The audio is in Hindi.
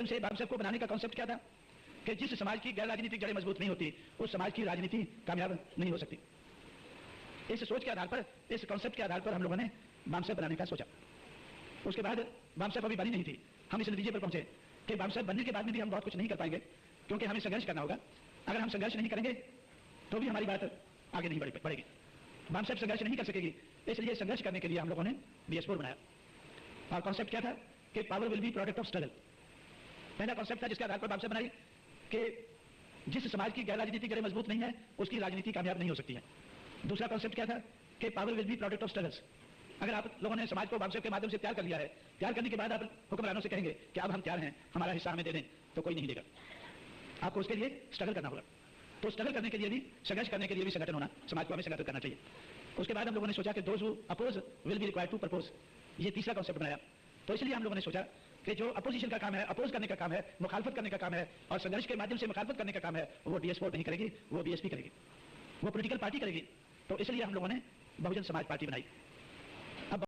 से बामसेफ को बनाने का कॉन्सेप्ट क्या था कि जिस समाज की गैर राजनीतिक जड़ें मजबूत नहीं होती उस समाज की राजनीति कामयाब नहीं हो सकती। इस सोच के आधार पर, इस कॉन्सेप्ट के आधार पर हम लोगों ने बामसेफ बनाने का सोचा। उसके बाद बामसेफ अभी बनी नहीं थी, हम इस नतीजे पर पहुंचे कि बामसेफ बनने के बाद में भी हम बहुत कुछ नहीं कर पाएंगे, क्योंकि हमें संघर्ष करना होगा। अगर हम संघर्ष नहीं करेंगे तो भी हमारी बात आगे नहीं बढ़ेगी। बामसेफ संघर्ष नहीं कर सकेगी, इसलिए संघर्ष करने के लिए हम लोगों ने BS4 बनाया। और कॉन्सेप्ट क्या था कि power will be product of struggle. पहला कॉन्सेप्ट था जिसके आधार पर बामसेफ बनाई कि जिस समाज की गैर राजनीतिक जड़ें मजबूत नहीं है उसकी राजनीति कामयाब नहीं हो सकती है। दूसरा कॉन्सेप्ट क्या था कि power will be product of struggles. अगर आप लोगों ने समाज को बामसेफ के माध्यम से तैयार कर लिया है, तैयार करने के बाद आप हुक्मरानों से कहेंगे कि अब हम तैयार हैं, हमारा हिस्सा हमें दे दें, तो कोई नहीं देगा। आपको उसके लिए स्ट्रगल करना होगा। तो स्ट्रगल करने के लिए भी, संघर्ष करने के लिए भी संगठन होना, समाज को हमें संगठित करना चाहिए। उसके बाद हम लोगों ने सोचा कि those who oppose will be required to propose. ये तीसरा कॉन्सेप्ट बनाया। तो इसलिए हम लोगों ने सोचा कि जो अपोजिशन का काम है, अपोज करने का काम है, मुखालफत करने का काम है और संघर्ष के माध्यम से मुखालफत करने का काम है, वो DS4 नहीं करेगी, वो BSP करेगी, वो पॉलिटिकल पार्टी करेगी। तो इसलिए हम लोगों ने बहुजन समाज पार्टी बनाई।